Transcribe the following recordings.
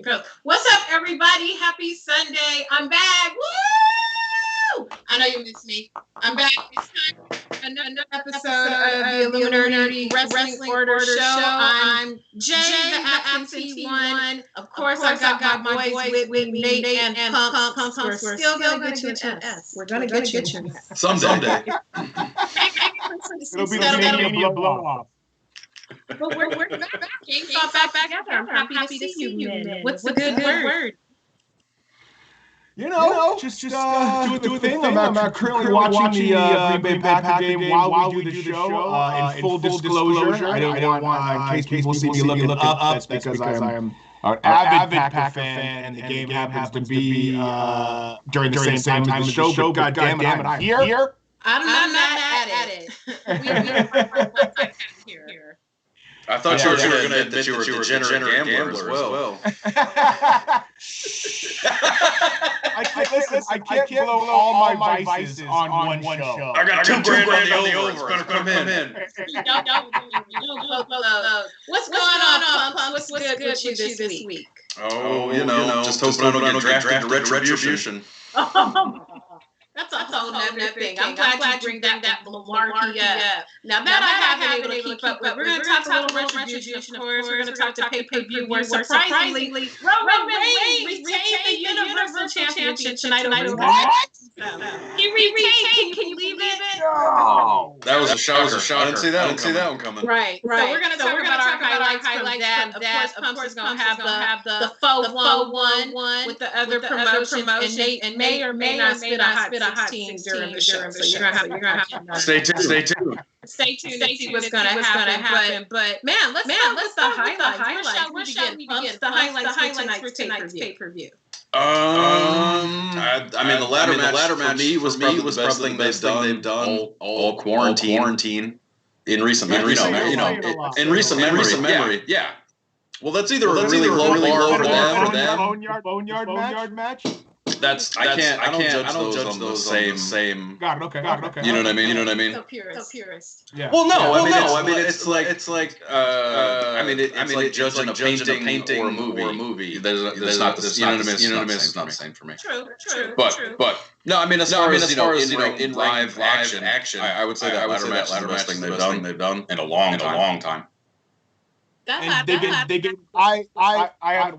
girls. What's up, everybody? Happy Sunday. I'm back. Woo! I know you miss me. I'm back. It's time for another episode of the Illuminerdi Wrestling Order Show. I'm Jay, the absentee one. Of course, I got my boys with me, Nate and Pumps. We're still going to get you an S. We're going to get you an S. Someday. It'll be the blow off. But we're back. Games all back together. I'm happy to see you, men. What's a good word? You know, just do the thing. I'm currently watching the Green Bay Packer game while we do the show. In full disclosure, I don't want, in case people see me looking up, that's because I am an avid Packer fan, and the game happens to be during the same time as the show. But God damn it, I'm here. I'm not mad at it. Here. I thought you were going to admit that you were a degenerate gambler as well. I can't blow all my vices on one show. I got $2,000 on the over. It's going to come in. What's going on, Pumps? What's good with you this week? Oh, just hoping I don't get drafted to Retribution. That's a whole nother thing. I'm glad you bring that malarkey up. Now that I haven't been able to keep up with, we're going to talk a little Retribution, of course. We're going to talk to pay-per-view, where surprisingly, Roman Reigns retained the Universal Championship tonight. What? He retained. Can you believe it? No. That was a shocker. I didn't see that one coming. Right. So we're going to talk about our highlights from that. Of course, Pumps is going to have the faux one with the other promotion, and may or may not spit a hot 16 during the show. So you're gonna have to stay tuned. Stay tuned to see what's gonna happen. But man, let's start with the highlights. Where shall we begin? The highlights for tonight's pay-per-view. I mean, the ladder match for me was probably the best thing they've done all quarantine in recent memory. In recent memory, yeah. Well, that's either a really low bar for them. Boneyard match. I don't judge those same. Got it. Okay. You know what I mean? So purist. Yeah. Well, no. I mean, it's like judging a painting or a movie. There's not the synonymous. It's not the same for me. True. But no, I mean, as far as in live action, I would say that ladder match is the best thing they've done in a long time. I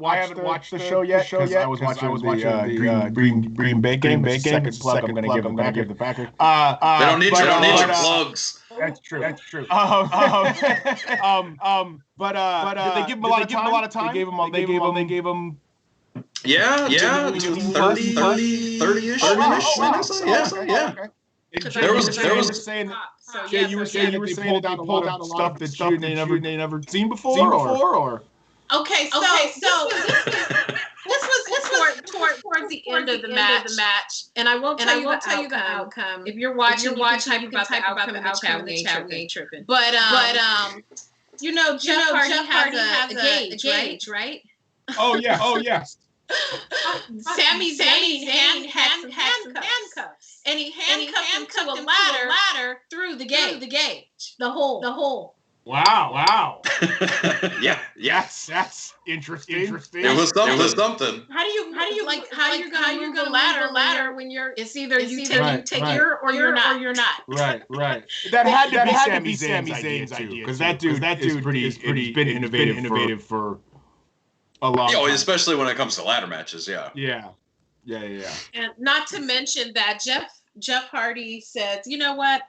haven't watched the show yet because I was watching the Green Bay game. Second plug I'm going to give the Packer. They don't need your plugs. That's true. But did they give him a lot of time? They gave him. Yeah, 30-ish minutes. Yeah. There was saying. Jay, you were saying they pulled out a lot of stuff that they never seen before, or? Okay, so this was towards the end of the match, and I won't tell you the outcome. If you're watching, you can type about the outcome in the chat. We ain't tripping. But Jeff Hardy has a gauge, right? Oh yes. Sami Zayn had some handcuffs, and he handcuffed him to a ladder through the gauge, the hole. Wow. Yeah. That's interesting. It was something. How do you gonna move the ladder when you're? It's either you take or you're not. Right. That had to be Sami Zayn's idea because that dude's pretty been innovative for a long time. Especially when it comes to ladder matches. Yeah. And not to mention that Jeff Hardy says, you know what?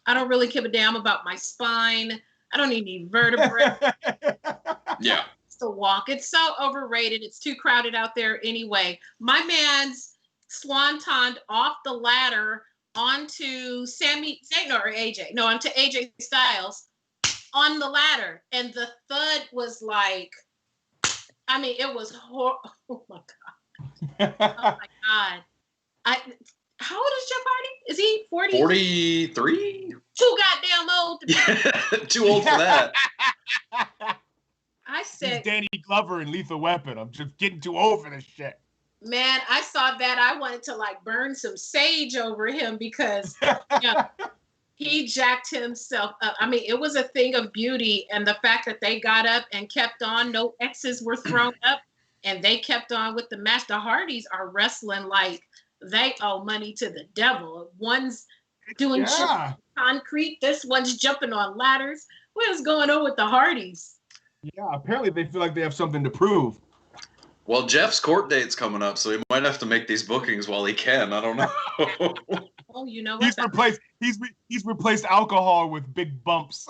I don't really give a damn about my spine. I don't need any vertebrae. Yeah. It's the walk. It's so overrated. It's too crowded out there anyway. My man's swantoned off the ladder onto Sami Zayn or AJ. No, onto AJ Styles on the ladder. And the thud was like, I mean, it was horrible. Oh my God. How old is Jeff Hardy? Is he 40? 43? Too goddamn old to be. Too old for that. I said, he's Danny Glover in Lethal Weapon. I'm just getting too old for this shit. Man, I saw that. I wanted to burn some sage over him because he jacked himself up. I mean, it was a thing of beauty, and the fact that they got up and kept on, no X's were thrown up, and they kept on with the match. The Hardys are wrestling like they owe money to the devil. One's doing concrete. This one's jumping on ladders. What is going on with the Hardys? Yeah, apparently they feel like they have something to prove. Well, Jeff's court date's coming up, so he might have to make these bookings while he can. I don't know. Oh, you know what? He's replaced alcohol with big bumps.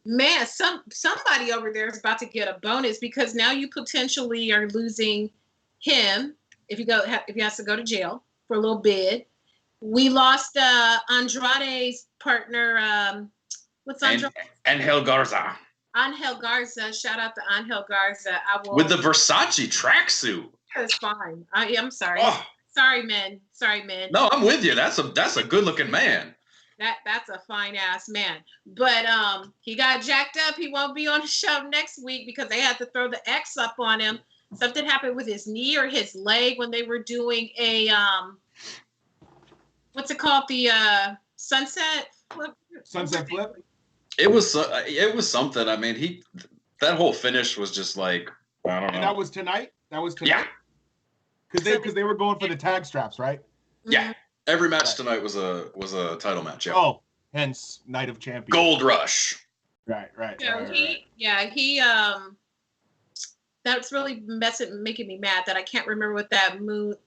Man, somebody over there is about to get a bonus because now you potentially are losing him if he has to go to jail for a little bit. We lost Andrade's partner. What's Andrade? Angel Garza. Angel Garza. Shout out to Angel Garza. With the Versace tracksuit. That's fine. I'm sorry. Oh. Sorry, man. No, I'm with you. That's a good looking man. That's a fine ass man. But he got jacked up. He won't be on the show next week because they had to throw the X up on him. Something happened with his knee or his leg when they were doing a what's it called? The sunset flip. Sunset flip. It was something. I mean, that whole finish was just like, I don't know. And that was tonight. Yeah. Because they were going for the tag straps, right? Yeah. Every match tonight was a title match. Yeah. Oh, hence Night of Champions. Gold Rush. Right. He that's really making me mad that I can't remember what that move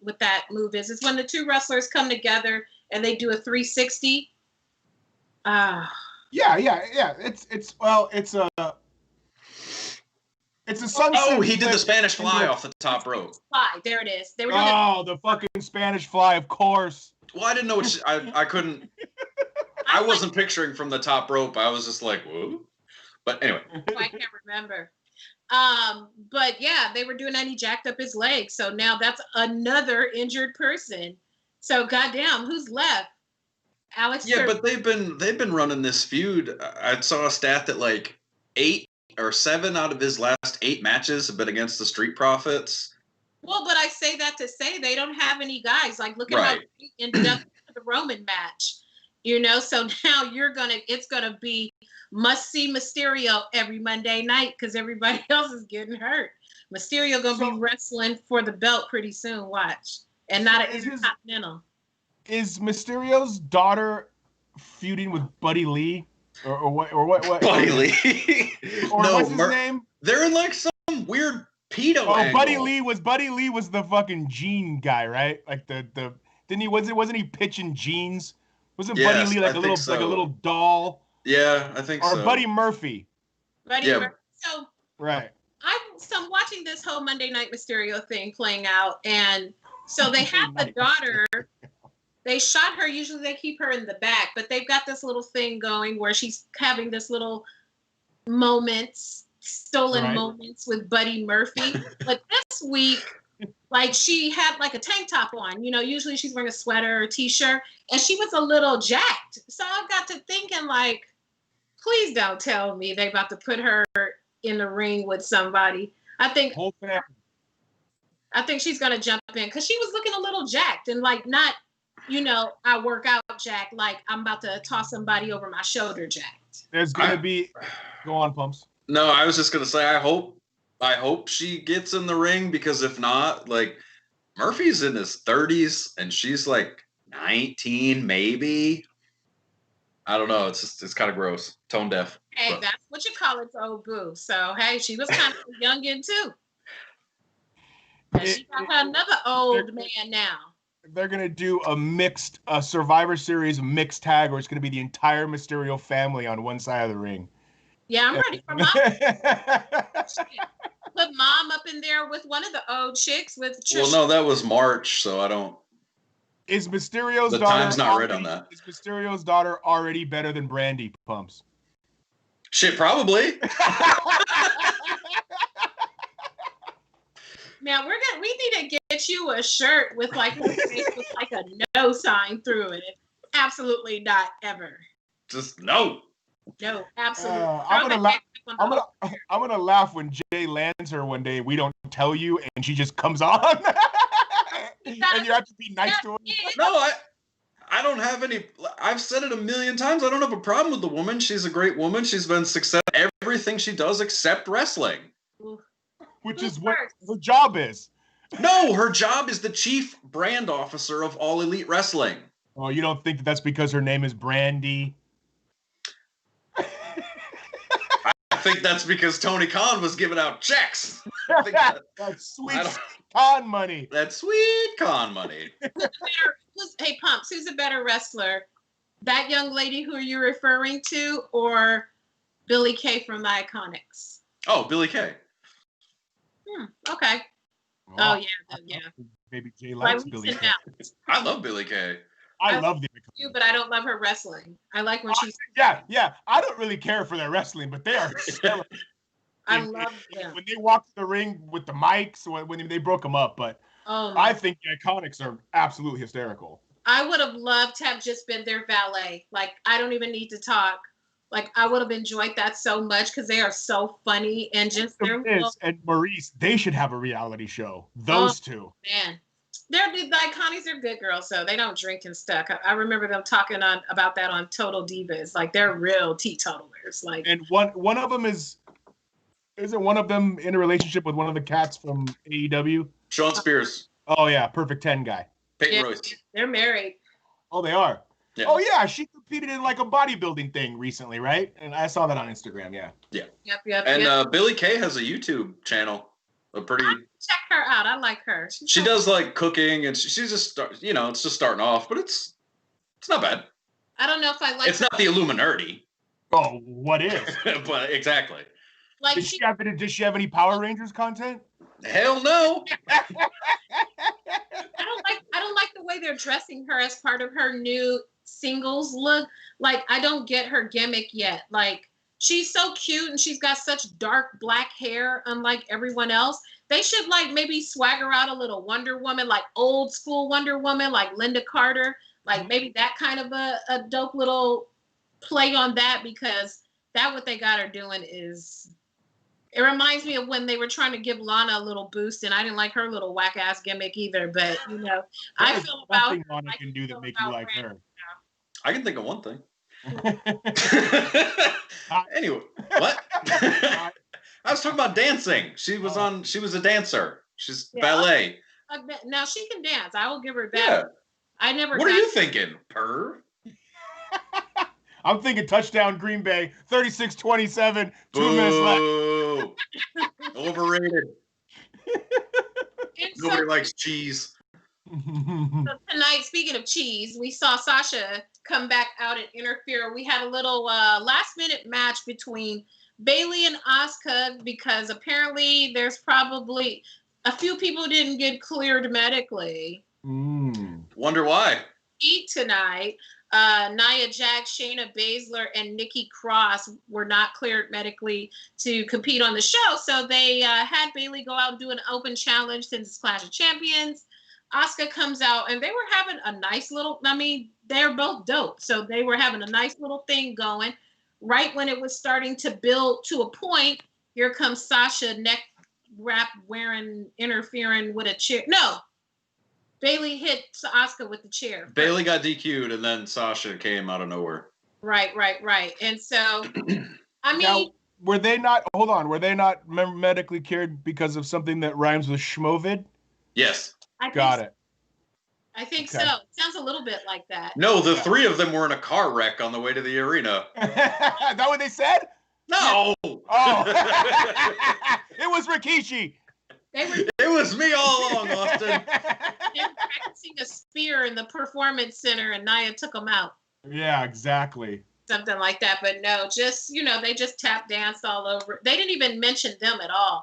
is. It's when the two wrestlers come together and they do a 360. Yeah. It's a sunset. Oh, he did the Spanish fly off the top rope. Fly, there it is. They were doing the fucking Spanish fly, of course. Well, I didn't know what I couldn't. I wasn't picturing from the top rope. I was just like, whoa. But anyway. I can't remember. But yeah, they were doing that. He jacked up his leg. So now that's another injured person. So goddamn, who's left? Alex. Yeah, but they've been running this feud. I saw a stat that like 8 or 7 out of his last 8 matches have been against the Street Profits. Well, but I say that to say they don't have any guys. Like, look at how he ended up in the Roman match. So now it's gonna be must see Mysterio every Monday night because everybody else is getting hurt. Mysterio gonna be wrestling for the belt pretty soon. Watch, and not an Intercontinental. Is Mysterio's daughter feuding with Buddy Lee or what? Buddy Lee. Or no, what's his name? They're in like some weird pedo angle. Buddy Lee was the fucking Gene guy, right? Like wasn't he pitching jeans? Wasn't Buddy Lee like a little doll? Yeah, I think so. Or Buddy Murphy. Murphy. So right. I'm watching this whole Monday Night Mysterio thing playing out, and so they have the daughter. They shot her. Usually they keep her in the back, but they've got this little thing going where she's having this little stolen moments with Buddy Murphy. But this week, like she had like a tank top on. Usually she's wearing a sweater or t-shirt, and she was a little jacked. So I got to thinking like, please don't tell me they about to put her in the ring with somebody. I think she's gonna jump in because she was looking a little jacked and like not. I work out jacked, like I'm about to toss somebody over my shoulder jacked. There's going to be... Go on, Pumps. No, I was just going to say, I hope she gets in the ring because if not, like, Murphy's in his 30s and she's like 19, maybe. I don't know. It's kind of gross. Tone deaf. Hey, that's what you call it, old boo. So, hey, she was kind of a youngin' too. And she got another old man now. They're going to do a Survivor Series mixed tag where it's going to be the entire Mysterio family on one side of the ring. Yeah, I'm ready for Mom. Put Mom up in there with one of the old chicks with Trish. Well, no, that was March, so I don't... Is Mysterio's the daughter... time's not right on that. Is Mysterio's daughter already better than Brandy, Pumps? Shit, probably. Now we need to get you a shirt with like a no sign through it. Absolutely not ever. Just no. No, absolutely. I'm gonna laugh when Jay lands her one day. We don't tell you, and she just comes on, and you have to be nice to her. No, I don't have any. I've said it a million times. I don't have a problem with the woman. She's a great woman. She's been successful everything she does except wrestling. which is what her job is. No, her job is the chief brand officer of All Elite Wrestling. Oh, you don't think that's because her name is Brandy? I think that's because Tony Khan was giving out checks. That's sweet Khan money. That's sweet Khan money. Hey, Pumps, who's a better wrestler? That young lady who you're referring to, or Billie Kay from the Iconics? Oh, Billie Kay. Okay. Oh, yeah. Maybe Jay likes Billie Kay. I love Billie Kay. I love the Iconics, but I don't love her wrestling. I like when she's. Yeah. I don't really care for their wrestling, but they are hysterical. I love them. When they walk to the ring with the mics, when they broke them up, but I think the Iconics are absolutely hysterical. I would have loved to have just been their valet. Like, I don't even need to talk. Like, I would have enjoyed that so much because they are so funny and just Miz and Maurice, they should have a reality show. Those two. Man. The Iconics are good girls, so they don't drink and stuff. I remember them talking about that on Total Divas. Like, they're real teetotalers. Like, and one of them isn't one of them in a relationship with one of the cats from AEW? Sean Spears. Oh yeah, Perfect 10 guy. Peyton Royce. They're married. Oh, they are. Yeah. Oh yeah, she competed in like a bodybuilding thing recently, right? And I saw that on Instagram. Yeah. Yep. And Billie Kay has a YouTube channel. Check her out. I like her. She does like cooking, and she's just it's just starting off, but it's not bad. I don't know if I like. It's not the Illuminerdi. Oh, what is? But exactly. Like, does she have any Power Rangers content? Hell no. I don't like the way they're dressing her as part of her new singles look. Like, I don't get her gimmick yet. Like, she's so cute and she's got such dark black hair, unlike everyone else. They should like maybe swagger out a little Wonder Woman, like old school Wonder Woman, like Linda Carter. Like maybe that kind of a dope little play on that, because that what they got her doing is. It reminds me of when they were trying to give Lana a little boost, and I didn't like her little whack ass gimmick either. But I feel about nothing Lana can do that make you like her. I can think of one thing. Anyway, what? I was talking about dancing. She was a dancer. She's ballet. Now she can dance. I will give her that. Yeah. I never. What are you thinking, perv? I'm thinking touchdown Green Bay, 36-27, 2 minutes left. Overrated. Nobody likes cheese. So tonight, speaking of cheese, we saw Sasha come back out and interfere. We had a little last-minute match between Bayley and Asuka, because apparently there's probably a few people didn't get cleared medically. Wonder why. Tonight, Nia Jax, Shayna Baszler, and Nikki Cross were not cleared medically to compete on the show. So they had Bayley go out and do an open challenge since it's Clash of Champions. Asuka comes out, and they were having a nice little, they're both dope. So they were having a nice little thing going. Right when it was starting to build to a point, here comes Sasha, neck wrap wearing, interfering with a chair. No. Bayley hit Asuka with the chair. Bayley got DQ'd, and then Sasha came out of nowhere. Right. And so, now, were they not medically cured because of something that rhymes with schmovid? Yes. Got it. I think so. It sounds a little bit like that. No, the three of them were in a car wreck on the way to the arena. Is that what they said? No. Oh. It was Rikishi. It was me all along, Austin. They were practicing a spear in the performance center, and Nia took them out. Yeah, exactly. Something like that, but no, just, they just tap danced all over. They didn't even mention them at all.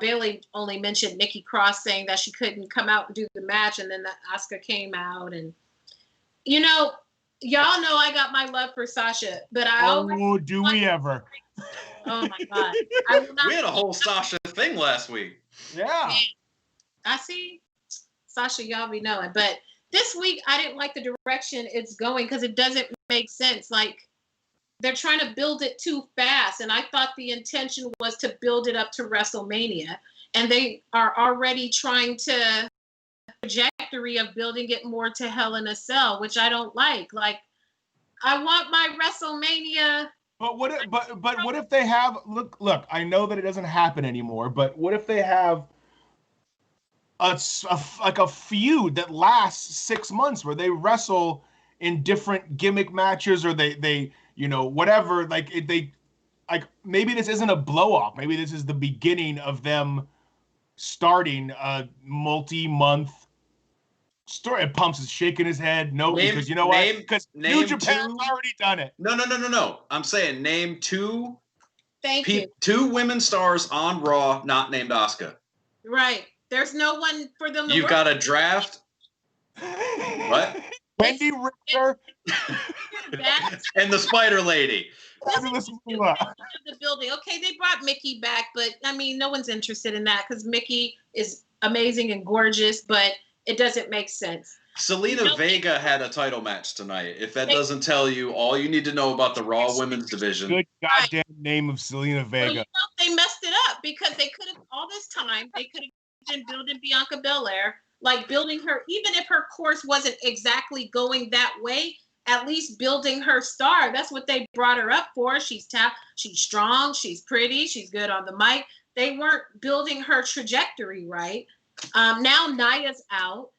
Bayley only mentioned Nikki Cross, saying that she couldn't come out and do the match, and then Asuka came out, and y'all know I got my love for Sasha, but do we ever? Oh my God! We had a whole Sasha thing last week. Yeah. I see. Sasha, y'all be knowing. But this week, I didn't like the direction it's going, because it doesn't make sense. Like, they're trying to build it too fast. And I thought the intention was to build it up to WrestleMania. And they are already trying to trajectory of building it more to Hell in a Cell, which I don't like. Like, I want my WrestleMania But what if they have look? I know that it doesn't happen anymore, but what if they have like a feud that lasts 6 months where they wrestle in different gimmick matches, or they whatever, they like, maybe this isn't a blow off, maybe this is the beginning of them starting a multi-month story. Pumps is shaking his head no, because you know what, because New Japan's already done it. No, I'm saying name two women stars on Raw not named Asuka. Right. There's no one for them to You've got a draft. What? Wendy Richter and the Spider Lady. The building. Okay, they brought Mickey back, but I mean, no one's interested in that because Mickey is amazing and gorgeous, but it doesn't make sense. Selena Vega had a title match tonight. If that doesn't tell you all you need to know about the Raw Women's Division. Good goddamn name of Selena Vega. Well, they messed it up because they could have, all this time, they could have been building Bianca Belair, like building her, even if her course wasn't exactly going that way, at least building her star. That's what they brought her up for. She's strong, she's pretty, she's good on the mic. They weren't building her trajectory right. Now Nia's out.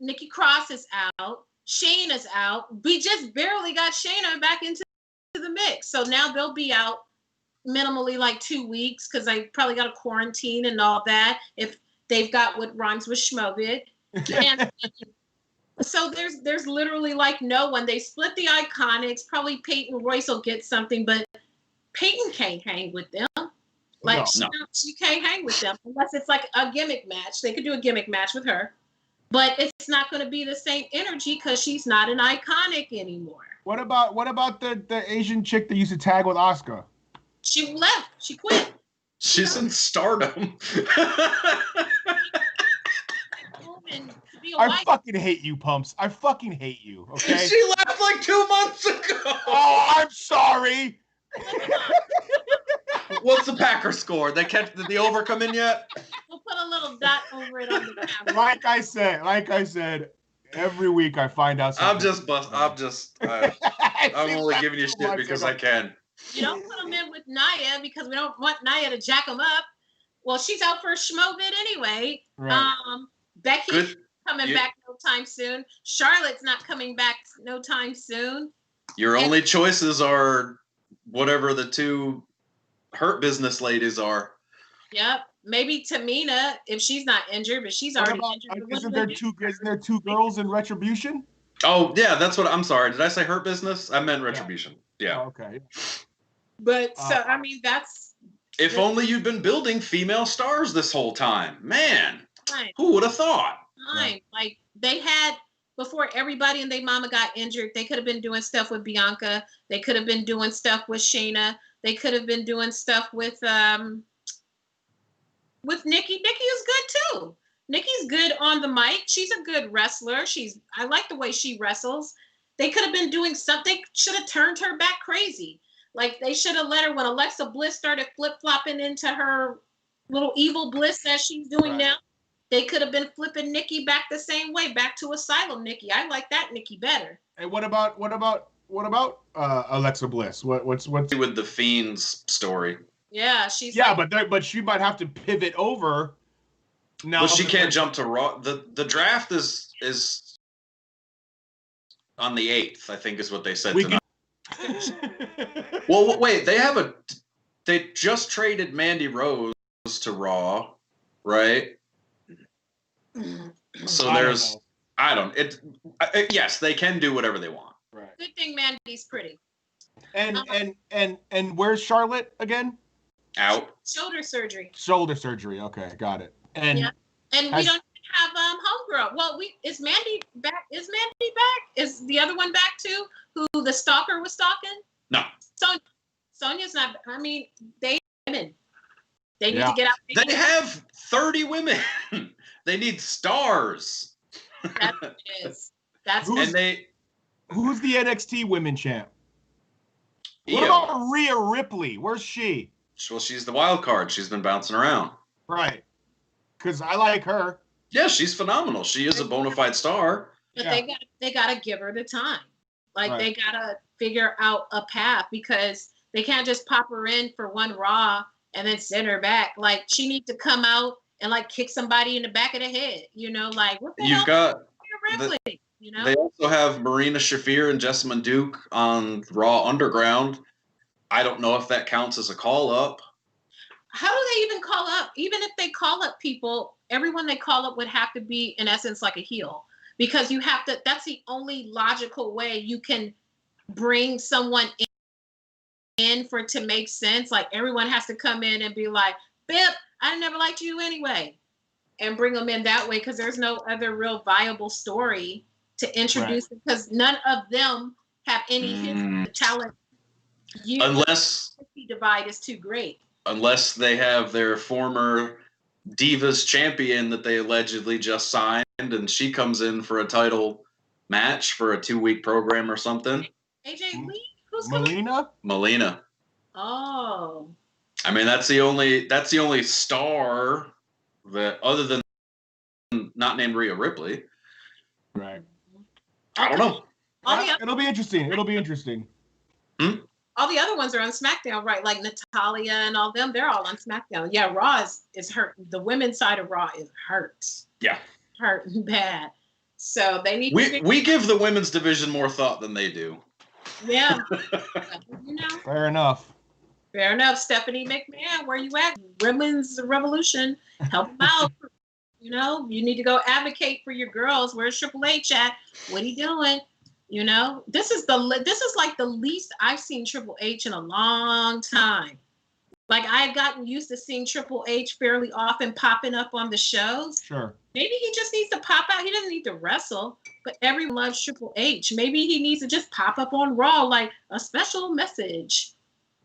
Nikki Cross is out. Shayna's out. We just barely got Shayna back into the mix. So now they'll be out minimally like 2 weeks because I probably got a quarantine and all that. If they've got what rhymes with Schmovid. And so there's literally like no one. They split the Iconics. Probably Peyton Royce will get something, but Peyton can't hang with them. Like she can't hang with them unless it's like a gimmick match. They could do a gimmick match with her. But it's not going to be the same energy because she's not an Iconic anymore. What about the Asian chick that used to tag with Asuka? She left. She quit. She's in Stardom. I fucking hate you, Pumps. I fucking hate you. Okay. She left like 2 months ago. Oh, I'm sorry. What's the Packer score? Did the over come in yet? We'll put a little dot over it on the camera. Like I said, every week I find out something. I'm only giving you shit because I can. You don't put them in with Nia because we don't want Nia to jack them up. Well, she's out for a Schmovid anyway. Right. Becky's coming back no time soon. Charlotte's not coming back no time soon. Your only choices are whatever the two Hurt Business ladies are. Yep. Maybe Tamina, if she's not injured, but she's already injured. Isn't there two girls in Retribution? Oh, yeah, that's what I'm sorry. Did I say Hurt Business? I meant Retribution. Yeah. Oh, okay. But so I mean that's if only you'd been building female stars this whole time. Man. Fine. Who would have thought? Fine. Like they had before everybody and their mama got injured, they could have been doing stuff with Bianca. They could have been doing stuff with Shayna. They could have been doing stuff with Nikki. Nikki is good too. Nikki's good on the mic. She's a good wrestler. I like the way she wrestles. They could have been doing something. Should have turned her back crazy. Like they should have let her when Alexa Bliss started flip-flopping into her little evil bliss that she's doing now. They could have been flipping Nikki back the same way, back to Asylum Nikki. I like that Nikki better. And what about Alexa Bliss? What's with the Fiend's story? Yeah, she's but she might have to pivot over. Now, but she can't jump to Raw. The draft is on the 8th, I think, is what they said tonight. Well, wait, they just traded Mandy Rose to Raw, right? So yes, they can do whatever they want. Right. Good thing Mandy's pretty. And where's Charlotte again? Out. Shoulder surgery. Okay, got it. And we don't have homegirl. Well, is Mandy back? Is Mandy back? Is the other one back too? Who the stalker was stalking? No. Sonya's not. I mean, they need to get out. They have 30 women. They need stars. That's what it is. Who's the NXT Women champ? What about Rhea Ripley? Where's she? Well, she's the wild card. She's been bouncing around. Right. Because I like her. Yeah, she's phenomenal. She is a bona fide star. But they gotta give her the time. Like they gotta figure out a path, because they can't just pop her in for one Raw and then send her back. Like, she needs to come out and like kick somebody in the back of the head, you know, like what the hell? You've got Ripley, you know? They also have Marina Shafir and Jessamine Duke on Raw Underground. I don't know if that counts as a call up. How do they even call up? Even if they call up people, everyone they call up would have to be, in essence, like a heel. Because you have to, that's the only logical way you can bring someone in for it to make sense. Like, everyone has to come in and be like, Bip, I never liked you anyway. And bring them in that way, because there's no other real viable story to introduce, because none of them have any history. The talent, unless the divide is too great. Unless they have their former Divas champion that they allegedly just signed, and she comes in for a title match for a 2-week program or something. AJ Lee? Who's Melina? Melina. Oh. I mean, that's the only star that, other than not named Rhea Ripley. Right. I don't know. It'll be interesting. It'll be interesting. All the other ones are on SmackDown, right? Like Natalya and all them, they're all on SmackDown. Yeah, Raw is hurt. The women's side of Raw is hurt. Yeah. Hurt bad. So they need we give the women's division more thought than they do. Yeah. You know. Fair enough. Fair enough. Stephanie McMahon, where you at? Women's Revolution. Help them out. You know, you need to go advocate for your girls. Where's Triple H at? What are you doing? You know, this is like the least I've seen Triple H in a long time. Like, I had gotten used to seeing Triple H fairly often popping up on the shows. Sure. Maybe he just needs to pop out. He doesn't need to wrestle, but everyone loves Triple H. Maybe he needs to just pop up on Raw, like a special message,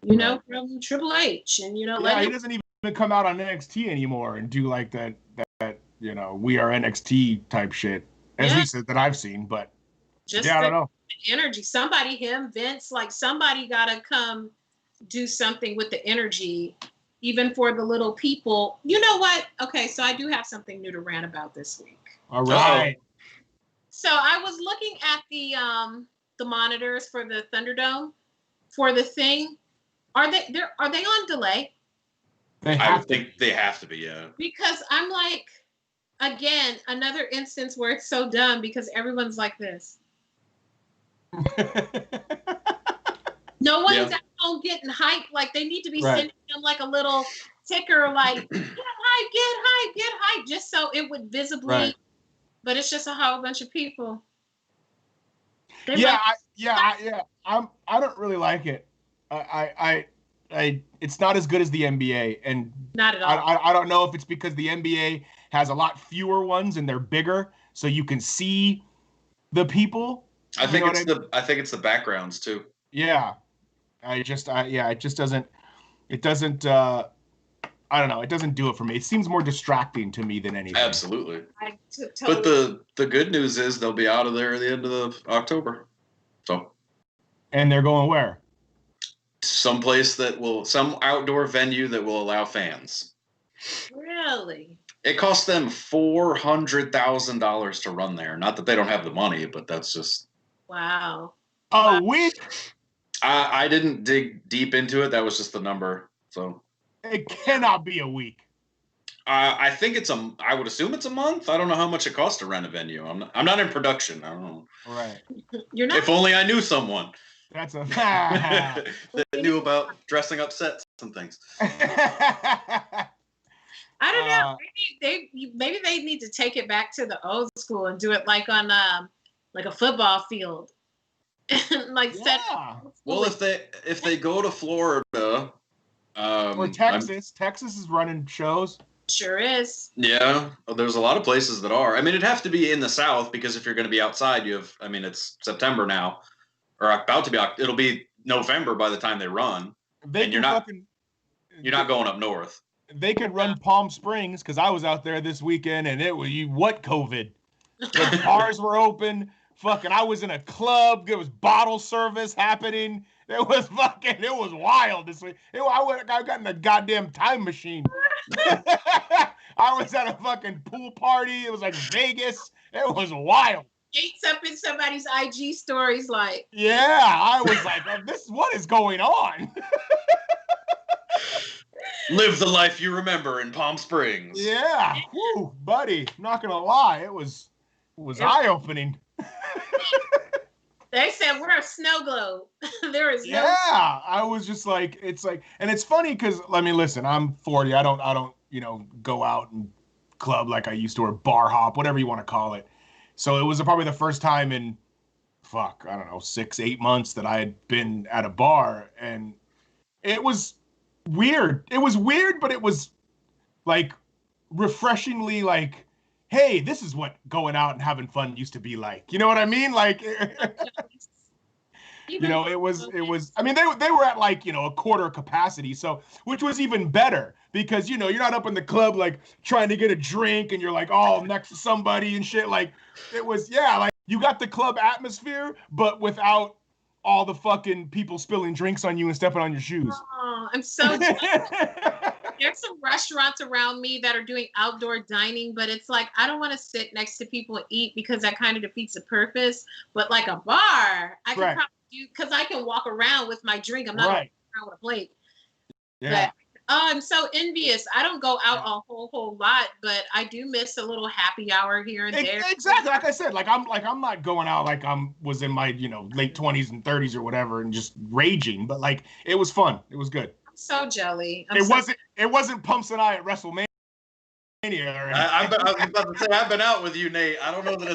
you know, from Triple H. And, you know, he doesn't even come out on NXT anymore and do like that you know, we are NXT type shit. At least that I've seen, but just I don't know. Energy. Somebody, him, Vince, like somebody gotta come do something with the energy, even for the little people. You know what? Okay, so I do have something new to rant about this week. All right. So I was looking at the monitors for the Thunderdome for the thing. Are they on delay? I think they have to be, yeah. Because I'm like, again, another instance where it's so dumb, because everyone's like this. No one's at home getting hyped. Like, they need to be sending them like a little ticker, like, get hype, just so it would visibly. Right. But it's just a whole bunch of people. I don't really like it. It's not as good as the NBA, and not at all. I don't know if it's because the NBA has a lot fewer ones and they're bigger, so you can see the people. I think it's the backgrounds too. Yeah, it just doesn't. It doesn't. I don't know. It doesn't do it for me. It seems more distracting to me than anything. Absolutely. But the good news is they'll be out of there at the end of October. So. And they're going where? Some outdoor venue that will allow fans. Really? It costs them $400,000 to run there. Not that they don't have the money, but that's just. Wow. A week? I didn't dig deep into it. That was just the number. So. It cannot be a week. I think I would assume it's a month. I don't know how much it costs to rent a venue. I'm not in production. I don't know. Right. You're not. If only I knew someone. That's a that knew about dressing up sets and things. I don't know. Maybe they need to take it back to the old school and do it like on like a football field. Well, if they go to Florida. Or Texas. Texas is running shows. Sure is. Yeah, there's a lot of places that are. I mean, it'd have to be in the South, because if you're going to be outside, it's September now, or about to be. It'll be November by the time they run, and you're not going up north. They could run Palm Springs, because I was out there this weekend, and it was COVID. The bars were open. Fucking, I was in a club. There was bottle service happening. It was wild this week. I got in a goddamn time machine. I was at a fucking pool party. It was like Vegas. It was wild. Gates up in somebody's IG stories like. Yeah, I was like, what is going on? Live the life you remember in Palm Springs. Yeah, whew, buddy. Not gonna lie, it was eye-opening. They said we're a snow globe. There is no. Yeah, I was just like, it's like, and it's funny because listen, I'm 40. I don't, go out and club like I used to, or bar hop, whatever you want to call it. So it was probably the first time in, I don't know, 6-8 months that I had been at a bar, and it was weird. It was weird, but it was like refreshingly like, hey, this is what going out and having fun used to be like. You know what I mean? Like, it was, I mean, they were at like, a quarter capacity. So, which was even better because, you're not up in the club, like trying to get a drink and you're like, oh, next to somebody and shit. Like it was, like you got the club atmosphere, but without all the fucking people spilling drinks on you and stepping on your shoes. Oh, I'm so there's some restaurants around me that are doing outdoor dining, but it's like, I don't want to sit next to people and eat because that kind of defeats the purpose. But like a bar, I can probably do, because I can walk around with my drink. I'm not around with a plate. Yeah. But, I'm so envious. I don't go out a whole lot, but I do miss a little happy hour here and there. Exactly. Like I said, I'm not going out like was in my, late 20s and 30s or whatever and just raging, but like it was fun. It was good. I'm so jelly. It wasn't Pumps and I at WrestleMania. I was about to say, I've been out with you, Nate. I don't know that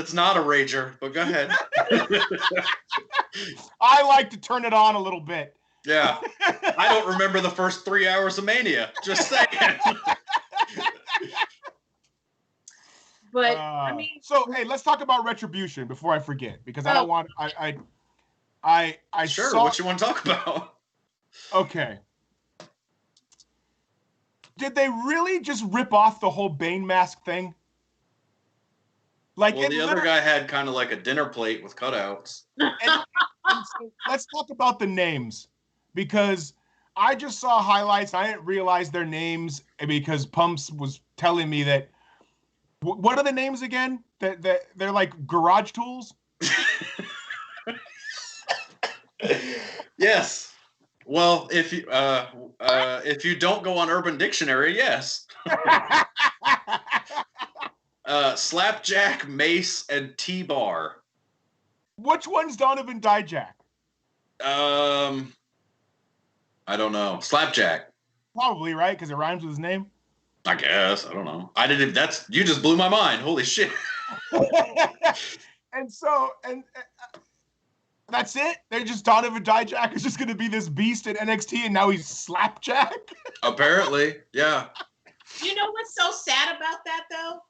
it's not a rager, but go ahead. I like to turn it on a little bit. Yeah. I don't remember the first 3 hours of Mania. Just saying. But I mean, so hey, let's talk about Retribution before I forget, because I don't want I sure. What you want to talk about? Okay. Did they really just rip off the whole Bane mask thing? Like, well, the other guy had kind of like a dinner plate with cutouts. And so let's talk about the names, because I just saw highlights. I didn't realize their names because Pumps was telling me that. What are the names again? That they're like garage tools. Yes. Well, if you don't go on Urban Dictionary, yes. Slapjack, Mace, and T-Bar. Which one's Donovan Dijak? I don't know. Slapjack. Probably, right? Because it rhymes with his name. I guess. I don't know. You just blew my mind. Holy shit. And that's it? They're just Donovan Dijak is just going to be this beast at NXT, and now he's Slapjack? Apparently, yeah. You know what's so sad about that, though?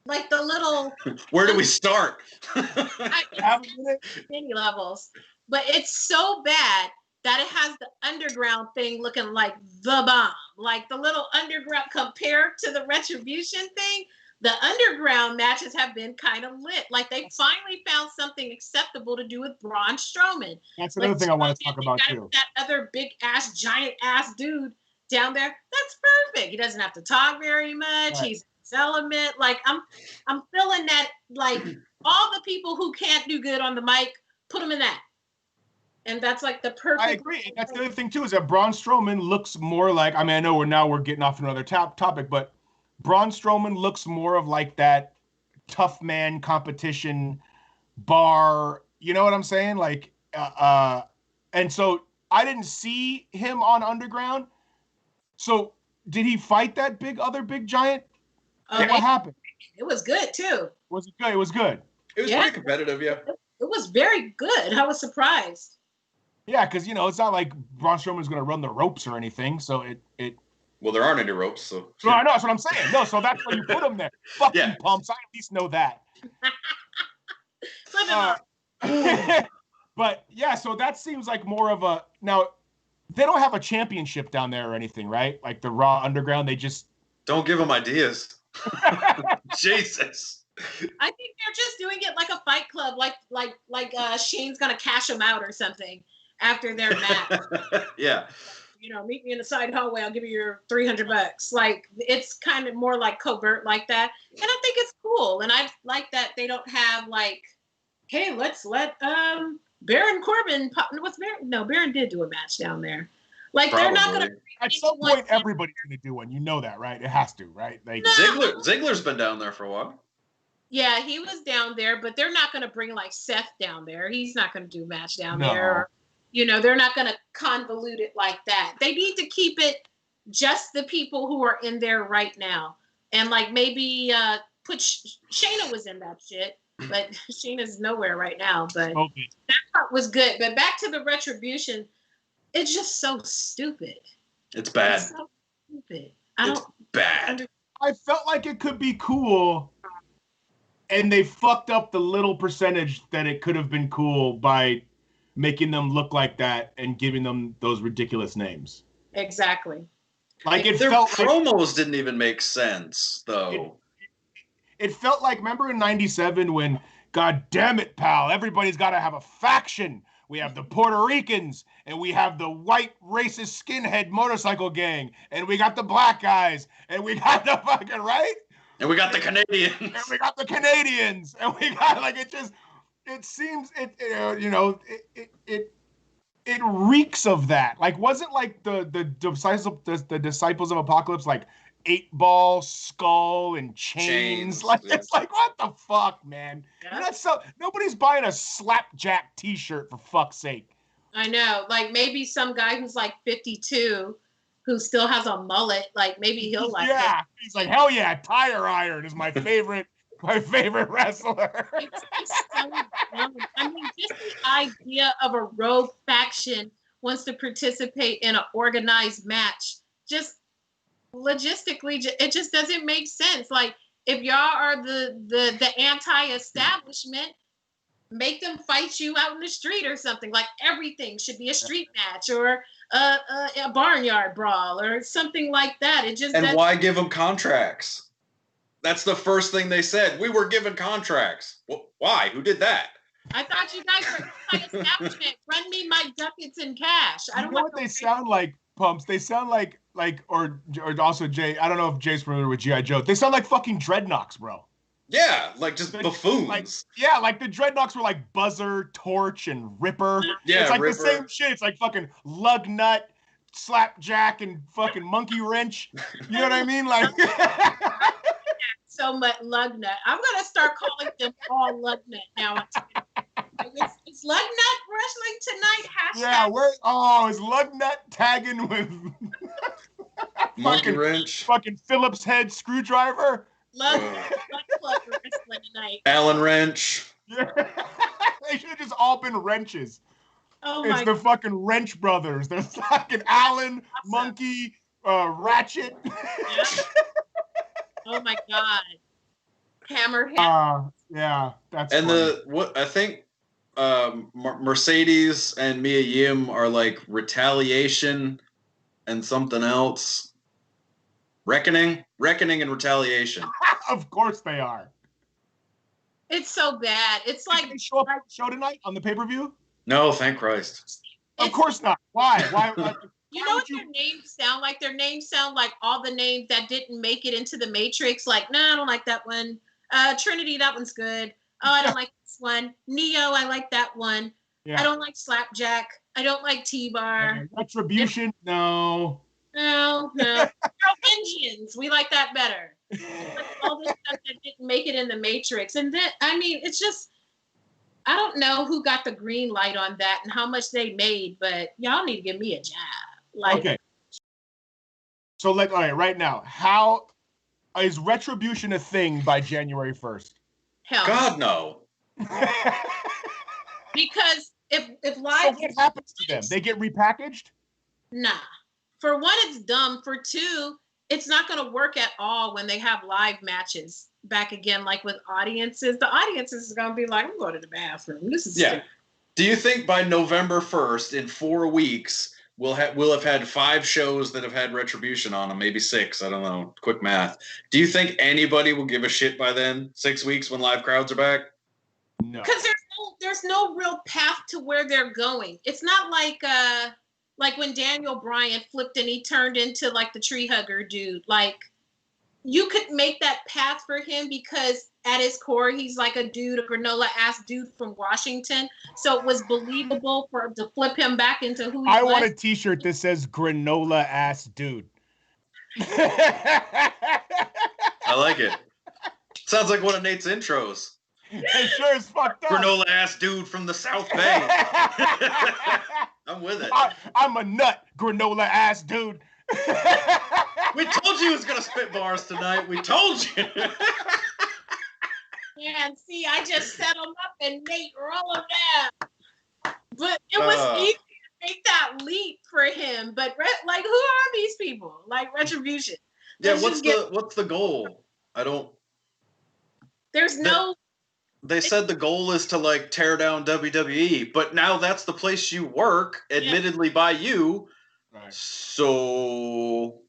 Like the little... Where do we start? Many levels. But it's so bad that it has the underground thing looking like the bomb. Like the little underground, compared to the Retribution thing, the underground matches have been kind of lit. Like they finally found something acceptable to do with Braun Strowman. That's another thing I want to talk about too. That other big ass, giant ass dude down there, that's perfect. He doesn't have to talk very much. Right. He's in his element. Like I'm feeling that, like all the people who can't do good on the mic, put them in that. And that's like the perfect. I agree. And that's the other thing too, is that Braun Strowman looks more like, I mean, I know we're getting off another topic, but Braun Strowman looks more of like that tough man competition bar. You know what I'm saying? Like, and so I didn't see him on Underground. So did he fight that other big giant? What happened? It was good too. Was it good? It was good. It was pretty competitive, yeah. It was very good. I was surprised. Yeah, because it's not like Braun Strowman's going to run the ropes or anything. So it. Well, there aren't any ropes, so. No, I know. That's what I'm saying. No, so that's why you put him there. Fucking Pumps. I at least know that. But yeah, so that seems like more of a. Now, they don't have a championship down there or anything, right? Like the Raw Underground, they just. Don't give them ideas. Jesus. I think they're just doing it like a Fight Club, like Shane's gonna cash them out or something after their match. Yeah. meet me in the side hallway. I'll give you your $300. Like, it's kind of more like covert like that. And I think it's cool. And I like that they don't have like, hey, let's let Baron Corbin pop. What's Baron? No, Baron did do a match down there. Like, Probably. they're not going to. At some point, everybody's going to do one. You know that, right? It has to, right? Like, Ziggler's been down there for a while. Yeah, he was down there, but they're not going to bring like Seth down there. He's not going to do a match down there. Or, they're not going to convolute it like that. They need to keep it just the people who are in there right now. And like maybe put Shayna was in that shit, but Shayna's nowhere right now. But that part was good. But back to the Retribution, it's just so stupid. It's bad. It's so stupid. It's bad. I felt like it could be cool. And they fucked up the little percentage that it could have been cool by making them look like that and giving them those ridiculous names. Exactly. Like their promos didn't even make sense, though. It felt like, remember in '97 when, God damn it, pal, everybody's got to have a faction. We have the Puerto Ricans, and we have the white racist skinhead motorcycle gang, and we got the black guys, and we got the fucking, right? And we got the Canadians. And we got the Canadians. And we got it reeks of that. Like, wasn't like the Disciples of Apocalypse like 8-Ball, Skull, and Chains? Like, yeah. It's like, what the fuck, man? Yeah. Nobody's buying a Slapjack t-shirt, for fuck's sake. I know. Like, maybe some guy who's like 52 who still has a mullet, like maybe he'll like it. Yeah, he's like, hell yeah, Tire Iron is my favorite wrestler. It's so dumb. I mean, just the idea of a rogue faction wants to participate in an organized match, just logistically, it just doesn't make sense. Like, if y'all are the anti-establishment, make them fight you out in the street or something. Like, everything should be a street match or a barnyard brawl or something like that. It just and why give them contracts? That's the first thing they said. We were given contracts. Well, why? Who did that? I thought you guys were anti-establishment. Run me my ducats in cash. I don't know what they sound like, Pumps. They sound like or also Jay. I don't know if Jay's familiar with G.I. Joe. They sound like fucking dreadnoughts, bro. Yeah, like just buffoons. Like the dreadnoughts were like Buzzer, Torch, and Ripper. Yeah, it's like Ripper. The same shit. It's like fucking Lugnut, Slapjack, and fucking Monkey Wrench. You know what I mean? Like so much Lugnut. I'm gonna start calling them all Lugnut now. It's Lugnut wrestling tonight. Yeah, is Lugnut tagging with Monkey Wrench, fucking Phillips head screwdriver. Love wrestling tonight. Allen Wrench. Yeah. They should have just all been wrenches. Oh it's the fucking Wrench brothers. They're fucking Allen, Monkey, Ratchet. Yeah. Oh my God. Hammerhead. Yeah, that's and funny. I think Mercedes and Mia Yim are like Retaliation and something else. Reckoning and Retaliation. Of course they are. It's so bad. It's like they show up at the show tonight on the pay-per-view? No, thank Christ. Of course not. Why? You know what their names sound like? Their names sound like all the names that didn't make it into the Matrix. Like, I don't like that one. Trinity, that one's good. Oh, I don't like this one. Neo, I like that one. Yeah. I don't like Slapjack. I don't like T-Bar. Retribution, no. No. Indians, we like that better. Like all this stuff that didn't make it in the Matrix. And then, I mean, it's just, I don't know who got the green light on that and how much they made, but y'all need to give me a job. Like, okay. So, all right, right now, how is Retribution a thing by January 1st? Hell God, no. Because if live... So what happens to them? They get repackaged? Nah. For one, it's dumb. For two, it's not going to work at all when they have live matches back again, like with audiences. The audiences are going to be like, I'm going to the bathroom. This is stupid. Do you think by November 1st, in 4 weeks, we'll have had 5 shows that have had Retribution on them, maybe 6, I don't know, quick math. Do you think anybody will give a shit by then, 6 weeks when live crowds are back? No. Because there's no real path to where they're going. It's not like like when Daniel Bryan flipped and he turned into like the tree hugger dude, like you could make that path for him because at his core, he's like a dude, a granola ass dude from Washington. So it was believable for him to flip him back into who he was. I want a t-shirt that says granola ass dude. I like it. Sounds like one of Nate's intros. It sure is fucked up. Granola ass dude from the South Bay. I'm with it. I'm a nut, granola ass dude. We told you he was gonna spit bars tonight. We told you. And see, I just set him up and Nate roll him down. But it was easy to make that leap for him. But like, who are these people? Like Retribution. Yeah, what's the goal? I don't. There's no. They said the goal is to like tear down WWE, but now that's the place you work, admittedly by you. Right. So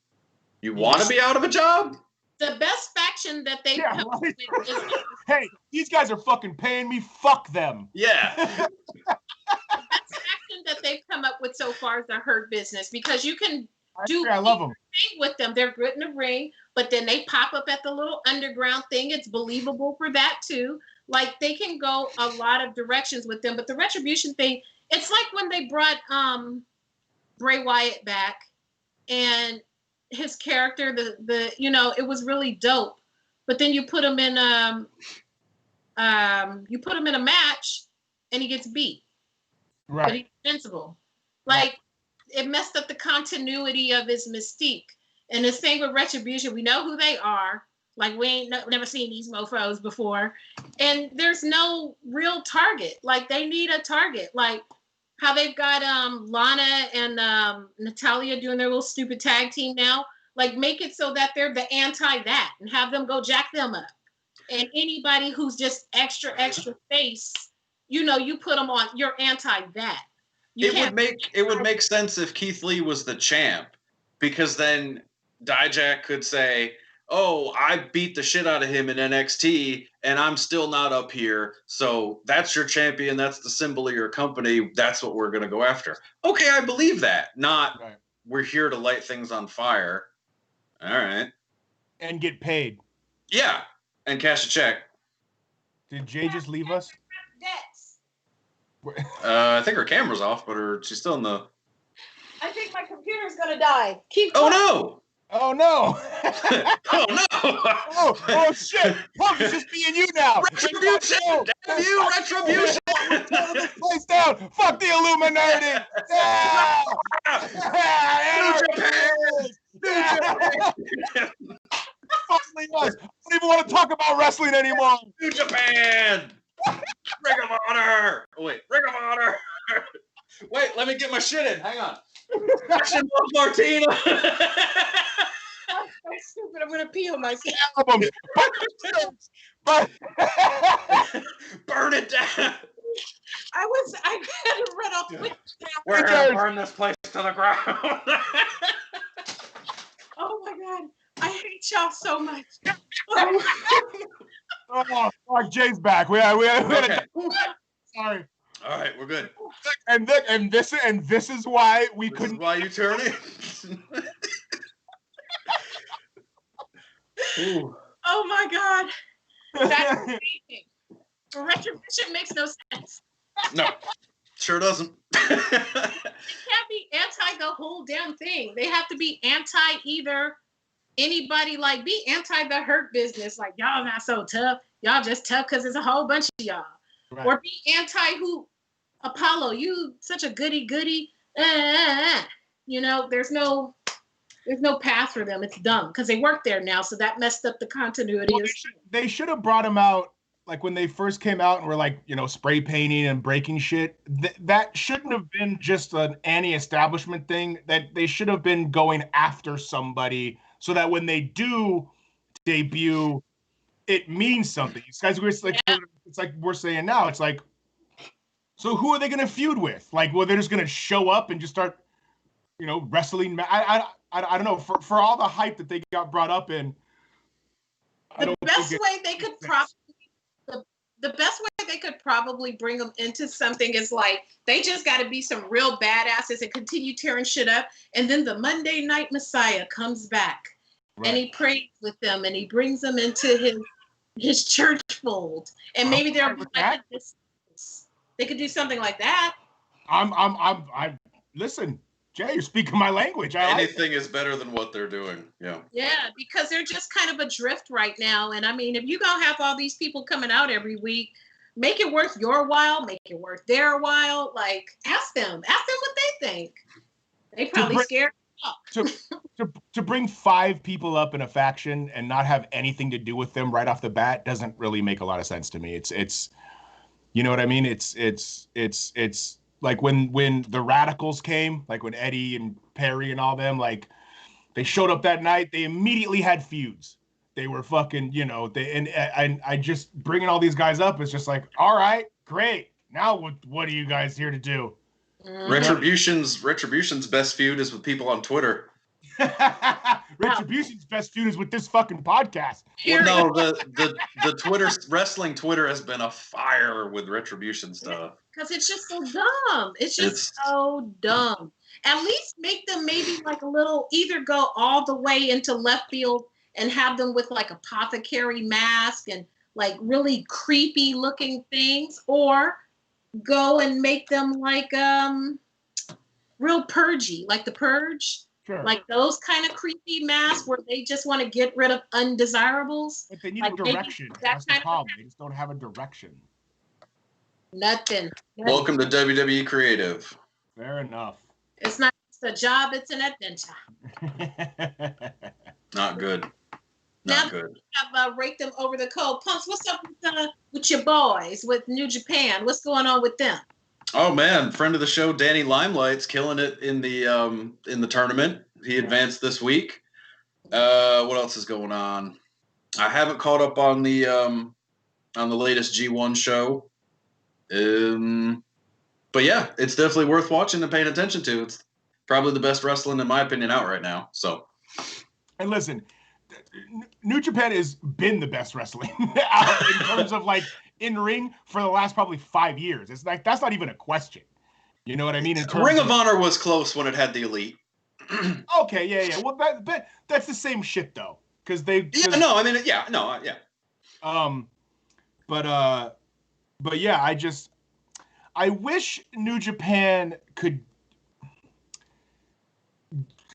you want to be out of a job? The best faction that they come up with is hey, these guys are fucking paying me. Fuck them. Yeah. The best faction that they've come up with so far is the Hurt Business because you can I love them. With them. They're good in the ring, but then they pop up at the little underground thing. It's believable for that too. Like they can go a lot of directions with them, but the Retribution thing, it's like when they brought Bray Wyatt back and his character, the it was really dope. But then you put him in a match and he gets beat. Right. But he's invincible. Like it messed up the continuity of his mystique. And the same with Retribution. We know who they are. Like we ain't never seen these mofos before. And there's no real target. Like they need a target. Like how they've got Lana and Natalia doing their little stupid tag team now. Like make it so that they're the anti that and have them go jack them up. And anybody who's just extra face, you put them on, you're anti that. It would make sense if Keith Lee was the champ, because then Dijak could say, oh, I beat the shit out of him in NXT and I'm still not up here. So that's your champion. That's the symbol of your company. That's what we're going to go after. Okay, I believe that. Not we're here to light things on fire. All right. And get paid. Yeah. And cash a check. Did Jay just leave us? I think her camera's off, but she's still in the... I think my computer's going to die. Oh, no. Oh no! Oh no! Oh shit! Punk, it's just me and you now. Retribution! Damn you, Retribution! Tear this place down. Fuck the Illuminerdi! Yeah! Fuck us! I don't even want to talk about wrestling anymore. New Japan! Ring of Honor! Oh, wait, Ring of Honor! Wait, let me get my shit in. Hang on. Action Martina! I'm stupid. I'm gonna pee on myself. Burn it down. I had to run off with. We're gonna burn this place to the ground. Oh my god, I hate y'all so much. Oh, fuck, Jay's back. We okay. Sorry. All right, we're good. And this is why we couldn't. This is why you turn it. Oh my god, that's amazing. Retribution makes no sense. No, sure doesn't. They can't be anti the whole damn thing. They have to be anti either anybody, like be anti the Hurt Business, like y'all not so tough. Y'all just tough because there's a whole bunch of y'all. Right. Or be anti who Apollo, you such a goody. There's no path for them. It's dumb because they work there now, so that messed up the continuity. Well, they should have brought him out like when they first came out and were like, spray painting and breaking shit. That shouldn't have been just an anti-establishment thing. That they should have been going after somebody so that when they do debut, it means something. It's like we're saying now. It's like, so who are they going to feud with? Like, well, they're just going to show up and just start, wrestling. I don't know. For all the hype that they got brought up in, the best way they could they could probably bring them into something is like they just got to be some real badasses and continue tearing shit up. And then the Monday Night Messiah comes back and he prays with them and he brings them into his church fold. And maybe there'll be like they could do something like that. I listen, Jay, you're speaking my language. Anything is better than what they're doing. Yeah. Yeah, because they're just kind of adrift right now. And I mean, if you're gonna have all these people coming out every week, make it worth your while, make it worth their while. Like, ask them what they think. They probably scared. To bring 5 people up in a faction and not have anything to do with them right off the bat doesn't really make a lot of sense to me. It's you know what I mean? It's like when the Radicals came, like when Eddie and Perry and all them, like they showed up that night, they immediately had feuds. They were fucking, and I just bringing all these guys up is just like, all right, great. Now what are you guys here to do? Retribution's best feud is with people on Twitter. Retribution's best feud is with this fucking podcast. Well, no, the Twitter wrestling Twitter has been a fire with Retribution stuff. Because it's just so dumb. It's so dumb. At least make them maybe like a little, either go all the way into left field and have them with like apothecary mask and like really creepy looking things, or go and make them like real purgy, like the Purge. Sure. Like those kind of creepy masks where they just want to get rid of undesirables. But they need a direction. That's the problem. They just don't have a direction. Nothing. Welcome to WWE Creative. Fair enough. It's not just a job, it's an adventure. Not good. Not good. I've raked them over the coal. Punks, what's up with your boys, with New Japan? What's going on with them? Oh man, friend of the show, Danny Limelight's killing it in the tournament. He advanced this week. What else is going on? I haven't caught up on the latest G1 show. But yeah, it's definitely worth watching and paying attention to. It's probably the best wrestling, in my opinion, out right now. So, and listen, New Japan has been the best wrestling out in terms of like in ring for the last probably 5 years. It's like that's not even a question. You know what I mean? Ring of Honor was close when it had the Elite. Okay, yeah. Well, that's the same shit though, because they. But yeah, I wish New Japan could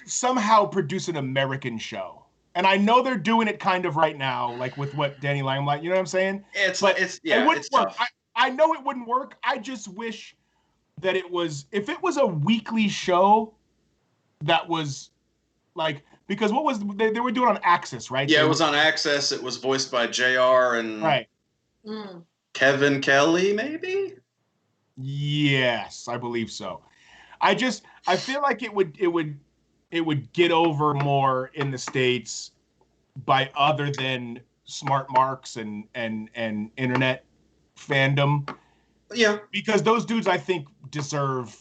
somehow produce an American show. And I know they're doing it kind of right now, like with what Danny Limelight, you know what I'm saying? It wouldn't work. Tough. I know it wouldn't work. I just wish that if it was a weekly show that was like, because what was, they were doing on Access, right? Yeah, it was on Access. It was voiced by JR and right. Kevin Kelly, maybe? Yes, I believe so. I feel like it would get over more in the States by other than smart marks and internet fandom. Yeah. Because those dudes, I think, deserve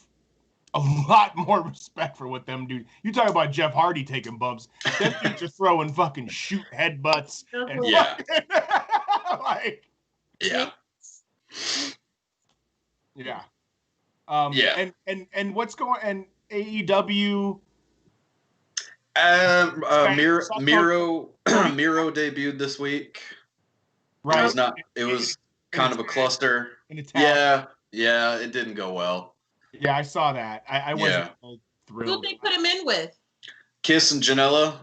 a lot more respect for what them do. You talk about Jeff Hardy taking bumps. Them dudes are throwing fucking shoot headbutts. And yeah. Like. Yeah. Yeah. Yeah. And what's going and AEW. Miro debuted this week. Right. It was kind of a cluster. Yeah, it didn't go well. Yeah, I saw that. I wasn't thrilled. Who'd they put him in with? Kiss and Janela.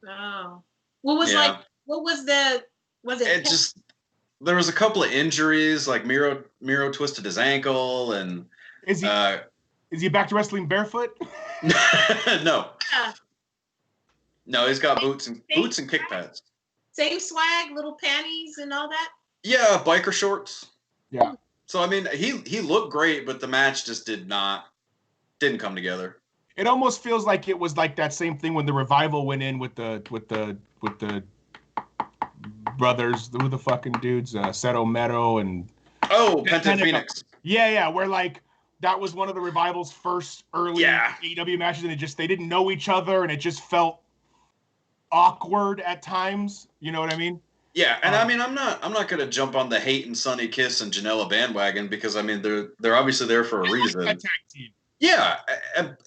Oh. Was it there was a couple of injuries, like Miro twisted his ankle, and is he back to wrestling barefoot? No. No, he's got boots and kick pads. Same swag, little panties and all that? Yeah, biker shorts. Yeah. So I mean, he looked great, but the match just didn't come together. It almost feels like it was like that same thing when the Revival went in with the brothers, who the fucking dudes, Seto Mero and Penta Phoenix. Yeah, where like that was one of the Revival's first early AEW matches, and they didn't know each other, and it just felt awkward at times. You know what I mean? Yeah, and I mean, I'm not going to jump on the Hate and Sonny Kiss and Janela bandwagon because I mean they're obviously there for a reason. A tag team. Yeah,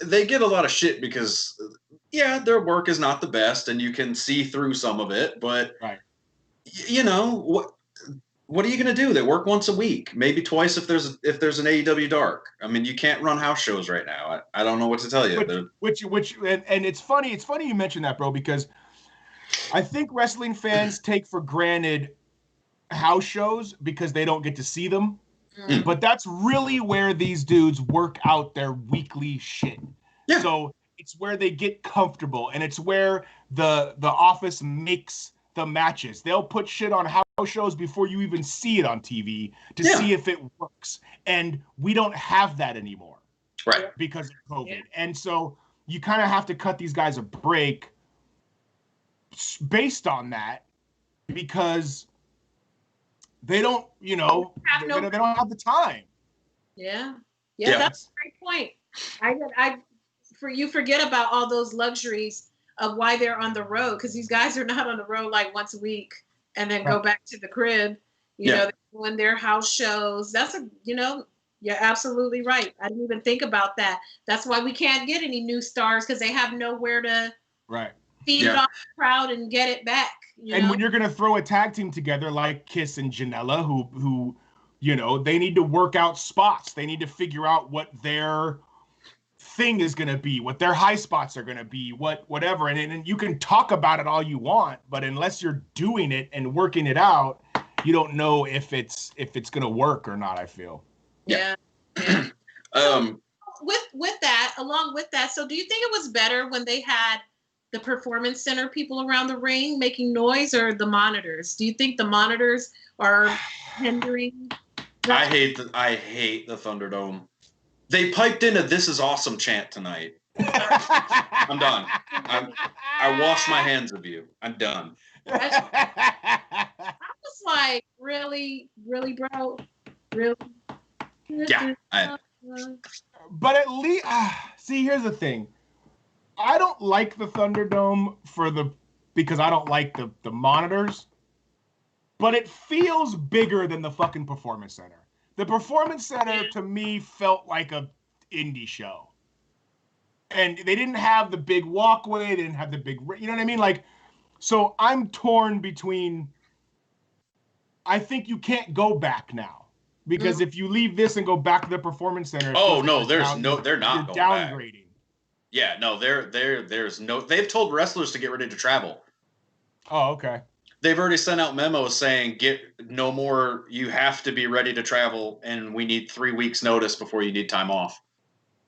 they get a lot of shit because their work is not the best, and you can see through some of it. But you know what are you going to do? They work once a week, maybe twice if there's an AEW Dark. I mean, you can't run house shows right now. I don't know what to tell you. Which and it's funny. It's funny you mentioned that, bro, because I think wrestling fans take for granted house shows because they don't get to see them. Mm. But that's really where these dudes work out their weekly shit. Yeah. So it's where they get comfortable, and it's where the office makes the matches. They'll put shit on house shows before you even see it on TV to see if it works. And we don't have that anymore. Right. Because of COVID. Yeah. And so you kind of have to cut these guys a break based on that because they don't, they don't have the time. Yeah. That's a great point. You forget about all those luxuries of why they're on the road, because these guys are not on the road like once a week and then go back to the crib. You know, when their house shows. That's you're absolutely right. I didn't even think about that. That's why we can't get any new stars, because they have nowhere to feed it off the crowd and get it back. When you're gonna throw a tag team together like Kiss and Janela, who they need to work out spots. They need to figure out what their thing is gonna be, what their high spots are gonna be, whatever. And you can talk about it all you want, but unless you're doing it and working it out, you don't know if it's gonna work or not, I feel. Yeah. Along with that, so do you think it was better when they had the performance center people around the ring making noise, or the monitors? Do you think the monitors are hindering? I hate the Thunderdome. They piped in a "This is awesome" chant tonight. I'm done. I wash my hands of you. I'm done. I was like, really, bro? Really? Yeah. But at least, see, here's the thing. I don't like the Thunderdome because I don't like the monitors, but it feels bigger than the fucking Performance Center. The Performance Center to me felt like a indie show, and they didn't have the big walkway. They didn't have the big, you know what I mean? Like, so I'm torn between. I think you can't go back now. Because if you leave this and go back to the Performance Center, they're not going downgrading. Back. Yeah, no, there's no. They've told wrestlers to get ready to travel. Oh, okay. They've already sent out memos saying get no more. You have to be ready to travel, and we need 3 weeks notice before you need time off.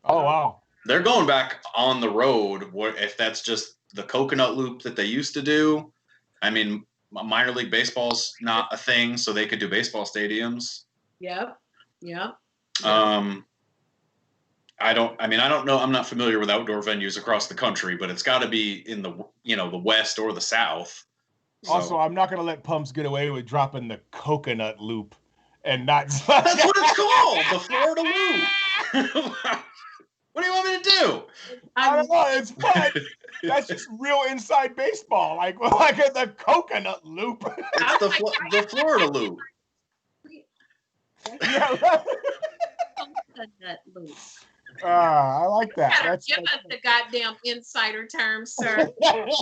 Oh wow. They're going back on the road. If that's just the coconut loop that they used to do? I mean, minor league baseball's not a thing, so they could do baseball stadiums. Yep. I don't know. I'm not familiar with outdoor venues across the country, but it's got to be in the West or the South. So. Also, I'm not going to let Pumps get away with dropping the coconut loop and not. That's what it's called, the Florida loop. What do you want me to do? I don't know. It's fun. That's just real inside baseball, like the coconut loop. It's the Florida loop. Yeah. I like that. Give us the goddamn insider terms, sir. You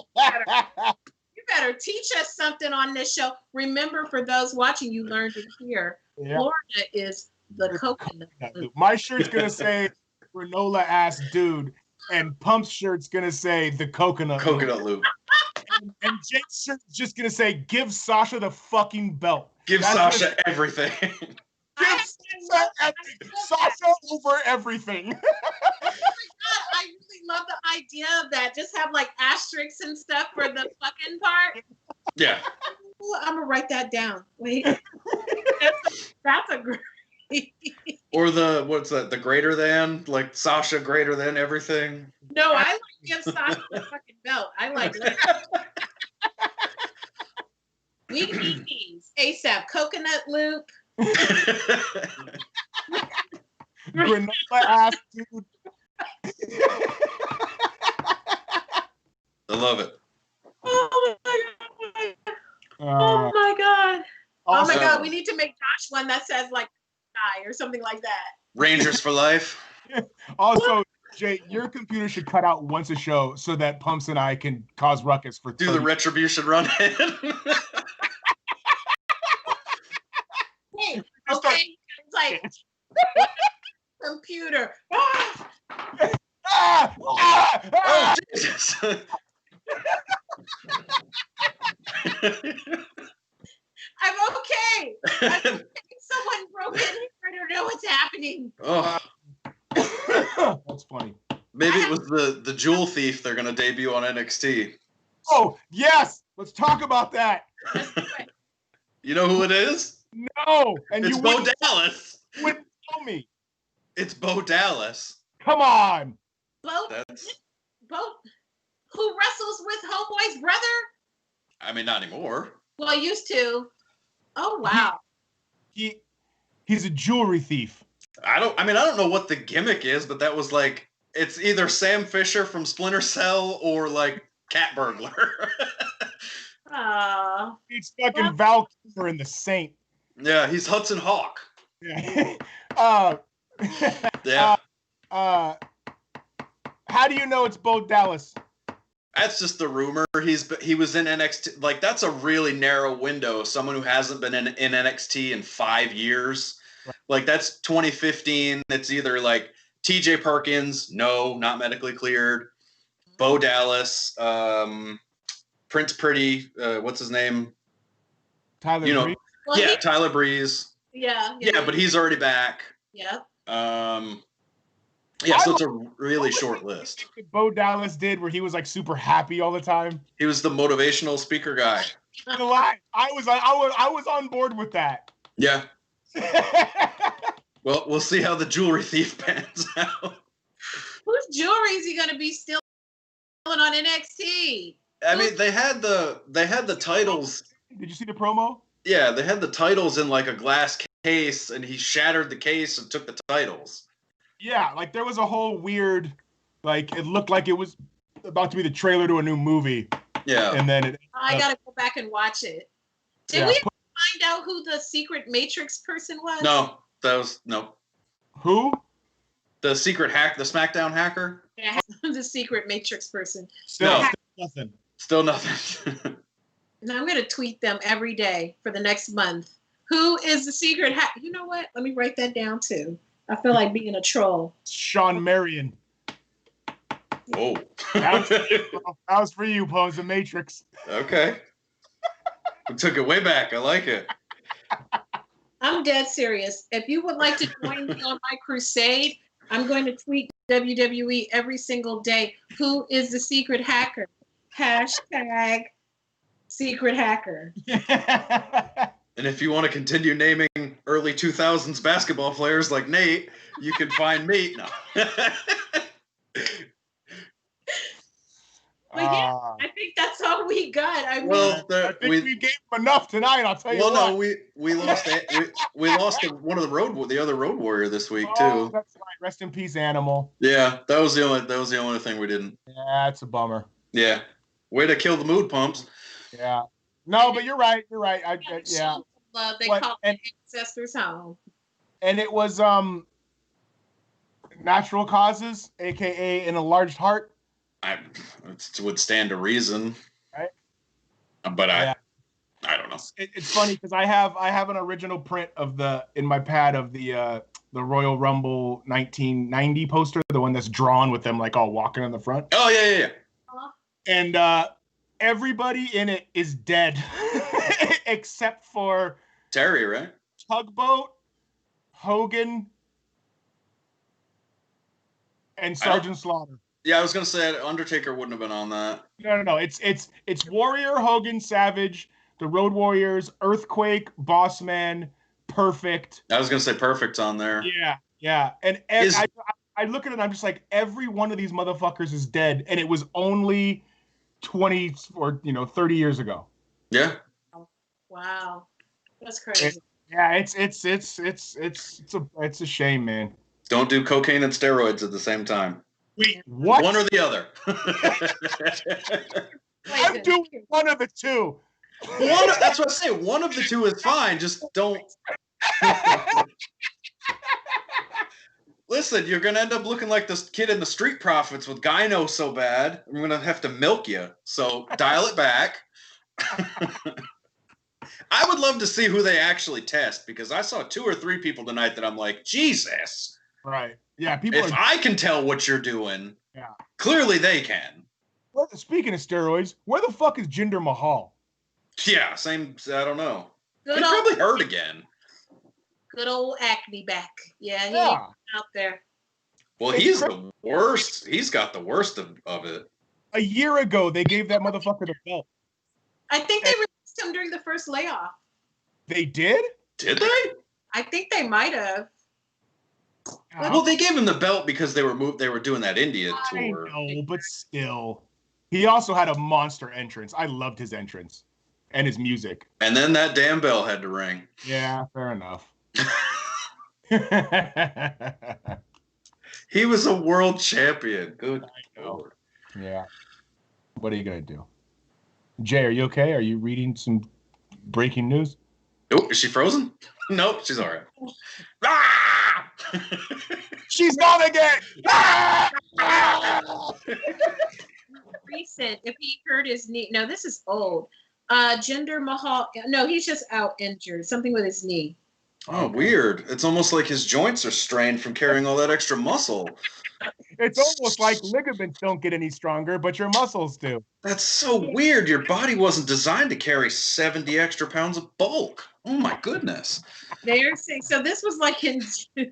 better teach us something on this show. Remember, for those watching, you learned it here. Yeah. Florida is the coconut loop. My shirt's gonna say granola ass dude, and Pump's shirt's gonna say the coconut loop. And Jake's shirt's just gonna say give Sasha the fucking belt. Give Sasha everything. Sasha over everything. Oh my God, I really love the idea of that. Just have like asterisks and stuff for the fucking part. Yeah. Ooh, I'm gonna write that down. Wait. That's a great. Or what's that? The greater than, like Sasha greater than everything. No, I like give Sasha the fucking belt. I like that. We need these ASAP. Coconut loop. Granola ass dude. I love it. Oh my God. Oh my Oh my God, we need to make Josh one that says like "die" or something like that. Rangers for life. Also, Jay, your computer should cut out once a show so that Pumps and I can cause ruckus for 30. Do the retribution run in. Hey, okay, it's like computer. Oh, Jesus. I'm okay. Someone broke in here. I don't know what's happening. Oh, that's funny. Maybe it was the Jewel Thief they're going to debut on NXT. Oh, yes. Let's talk about that. You know who it is? No. And it's Bo Dallas. You wouldn't tell me. It's Bo Dallas. Come on. Bo, who wrestles with Homeboy's brother? I mean, not anymore. Well, used to. Oh, wow. He's a jewelry thief. I don't know what the gimmick is, but that was like, it's either Sam Fisher from Splinter Cell or like Cat Burglar. He's fucking Val Kilmer in The Saint. Yeah, he's Hudson Hawk. Yeah. Yeah. How do you know it's Bo Dallas? That's just the rumor. He was in NXT. Like, that's a really narrow window. Someone who hasn't been in NXT in 5 years. Right. Like, that's 2015. It's either like TJ Perkins, no, not medically cleared. Bo Dallas, Prince Pretty, what's his name? Tyler Breeze. Well, yeah, Tyler Breeze. Yeah, but he's already back. Yeah. Yeah, so it's a really short list. Bo Dallas did where he was like super happy all the time. He was the motivational speaker guy. I was on board with that. Yeah. Well, we'll see how the jewelry thief pans out. Whose jewelry is he gonna be stealing on NXT? I mean, they had the titles. Did you see the promo? Yeah, they had the titles in like a glass case, and he shattered the case and took the titles. Yeah, like there was a whole weird, like it looked like it was about to be the trailer to a new movie. Yeah. And then I gotta go back and watch it. Did we find out who the secret Matrix person was? No, no. Who? The secret hack, the SmackDown hacker? Yeah, the secret Matrix person. Still nothing. Still nothing. Now I'm gonna tweet them every day for the next month. Who is the secret hack? You know what? Let me write that down too. I feel like being a troll. Sean Marion. Whoa. That was for you, Pose, the Matrix. Okay. We took it way back. I like it. I'm dead serious. If you would like to join me on my crusade, I'm going to tweet WWE every single day. Who is the secret hacker? Hashtag secret hacker. And if you want to continue naming early 2000s basketball players like Nate, you can find me. No. But yeah, I think that's all we got. I think we gave him enough tonight. I'll tell you. Well, no, we lost we lost one of the other Road Warrior this week too. That's right. Rest in peace, Animal. Yeah, that was the only thing we didn't. Yeah, it's a bummer. Yeah, way to kill the mood, Pumps. Yeah. No, but you're right. You're right. Yeah. They call it ancestors' home. And it was natural causes, aka an enlarged heart. It would stand to reason, right? But I don't know. It's funny because I have an original print of in my pad of the Royal Rumble 1990 poster, the one that's drawn with them like all walking in the front. Oh yeah. And everybody in it is dead except for Terry, right? Tugboat, Hogan, and Sergeant Slaughter. Yeah, I was gonna say Undertaker wouldn't have been on that. No. It's Warrior, Hogan, Savage, the Road Warriors, Earthquake, Bossman, Perfect. I was gonna say Perfect's on there. Yeah. And I look at it and I'm just like, every one of these motherfuckers is dead, and it was only 20 or 30 years ago. Yeah. Wow, that's crazy. It's a shame, man. Don't do cocaine and steroids at the same time. Wait, what? One or the other. I'm doing one of the two. That's what I say. One of the two is fine. Just don't. Listen, you're going to end up looking like this kid in the Street Profits with gyno so bad. I'm going to have to milk you. So dial it back. I would love to see who they actually test, because I saw 2 or 3 people tonight that I'm like, Jesus. Right. Yeah. If I can tell what you're doing, clearly they can. Well, speaking of steroids, where the fuck is Jinder Mahal? Yeah, same. I don't know. He probably hurt again. Good old acne back. Yeah, he ain't out there. Well, he's the worst. He's got the worst of it. A year ago, they gave that motherfucker the belt. I think they released him during the first layoff. They did? Did they? I think they might have. Well, they gave him the belt because they were doing that India tour. I know, but still. He also had a monster entrance. I loved his entrance and his music. And then that damn bell had to ring. Yeah, fair enough. He was a world champion. Good. I know. Yeah. What are you going to do? Jay, are you okay? Are you reading some breaking news? Oh, is she frozen? Nope, she's all right. Ah! She's gone again! Ah! Recent, if he hurt his knee. No, this is old. Jinder Mahal. No, he's just out injured. Something with his knee. Oh, weird. It's almost like his joints are strained from carrying all that extra muscle. It's almost like ligaments don't get any stronger, but your muscles do. That's so weird. Your body wasn't designed to carry 70 extra pounds of bulk. Oh, my goodness. They're saying, so this was like in June.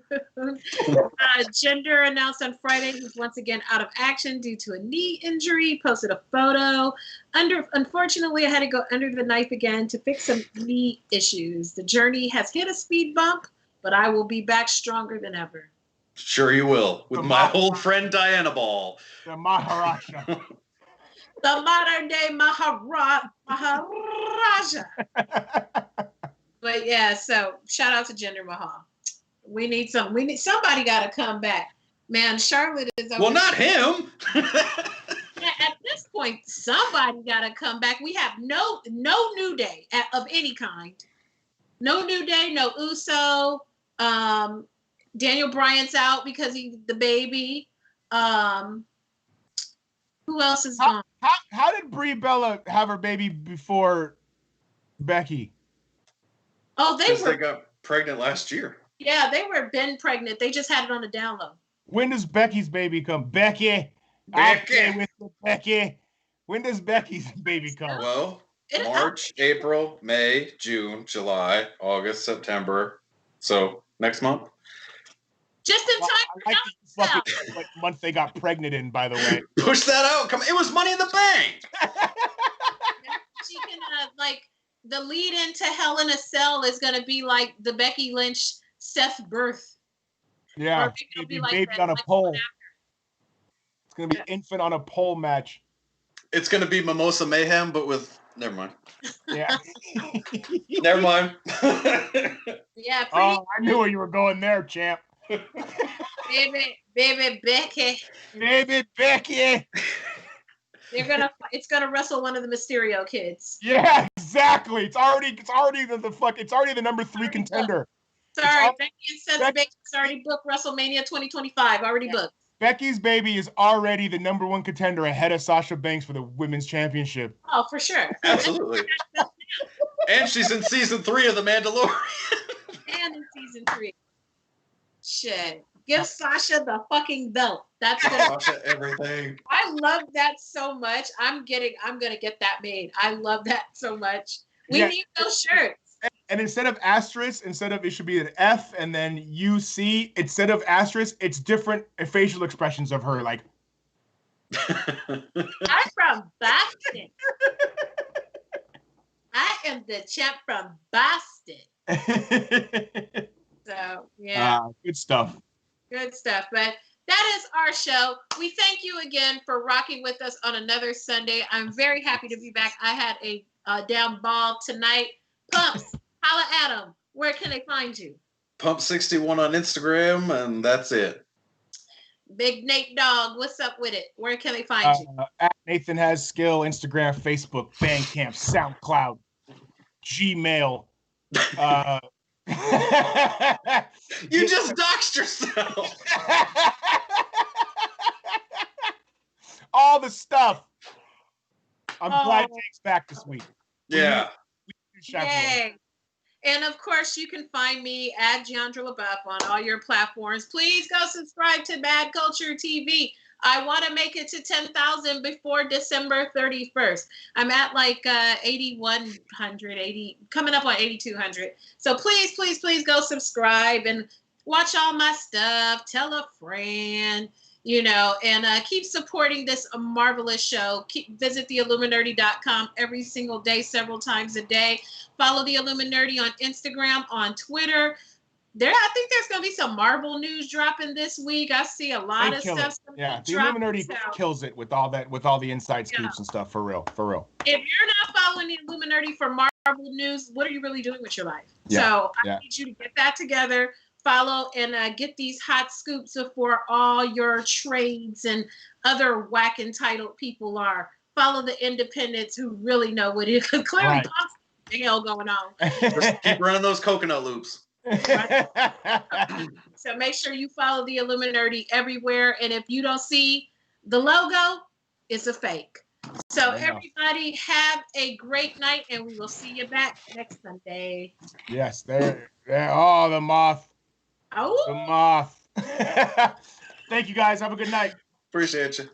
Jinder announced on Friday he's once again out of action due to a knee injury. Posted a photo. Unfortunately, I had to go under the knife again to fix some knee issues. The journey has hit a speed bump, but I will be back stronger than ever. Sure you will. With my old friend Diana Ball. The Maharaja. The modern day Maharaja. But yeah, so shout out to Jinder Mahal. We need somebody got to come back. Man, Charlotte is over. Well, not him. Yeah, at this point, somebody got to come back. We have no New Day of any kind. No New Day, no Uso. Daniel Bryan's out because he's the baby. Who else is gone? How did Brie Bella have her baby before Becky? Oh, they got pregnant last year. Yeah, they were been pregnant. They just had it on the download. When does Becky's baby come? Becky. With Becky. When does Becky's baby come? Well, March, April, May, June, July, August, September. So next month. Just in time. I like what month they got pregnant in, by the way. Push that out. Come, it was Money in the Bank. She can the lead into Hell in a Cell is going to be like the Becky Lynch Seth birth. Yeah, it'll be like baby on a pole. It's going to be infant on a pole match. It's going to be Mimosa Mayhem, but with never mind. Yeah. Never mind. Yeah. I knew where you were going there, champ. Baby Becky. Baby Becky. It's gonna wrestle one of the Mysterio kids. Yeah, exactly. It's already the number 3 contender. Sorry, Becky and Seth's baby is already booked WrestleMania 2025. Already booked. Becky's baby is already the number 1 contender ahead of Sasha Banks for the women's championship. Oh, for sure. Absolutely. And she's in season 3 of The Mandalorian. And in season 3. Shit. Give Sasha the fucking belt. That's Sasha everything. I love that so much. I'm gonna get that made. I love that so much. We need those shirts. And instead of it should be an F and then UC. Instead of asterisk, it's different facial expressions of her, like. I'm from Boston. I am the champ from Boston. So yeah. Good stuff. Good stuff. But that is our show. We thank you again for rocking with us on another Sunday. I'm very happy to be back. I had a damn ball tonight. Pumps, holla at them. Where can they find you? Pump61 on Instagram, and that's it. Big Nate Dog, what's up with it? Where can they find you? At Nathan Has Skill, Instagram, Facebook, Bandcamp, SoundCloud. Gmail. You just doxed yourself. All the stuff. I'm glad Jake's back this week. Yeah. Yay. And of course, you can find me at Giandra LaBeouf on all your platforms. Please go subscribe to Bad Culture TV. I want to make it to 10,000 before December 31st. I'm at like 8,100, coming up on 8,200. So please, please, please go subscribe and watch all my stuff. Tell a friend, you know, and keep supporting this marvelous show. Visit theilluminerdi.com every single day, several times a day. Follow the Illuminerdi on Instagram, on Twitter. I think there's going to be some Marvel news dropping this week. I see a lot of stuff. Yeah, the Illuminerdi kills it with all the inside scoops and stuff, for real. If you're not following the Illuminerdi for Marvel news, what are you really doing with your life? Yeah, so I need you to get that together, follow, and get these hot scoops before all your trades and other whack entitled people are. Follow the independents who really know what it is. Clearly, the hell going on. Just keep running those coconut loops. Right? So make sure you follow the Illuminerdi everywhere, and if you don't see the logo, it's a fake. So everybody have a great night, and we will see you back next Sunday. Yes, there. Oh, the moth. Oh, the moth. Thank you guys. Have a good night. Appreciate you.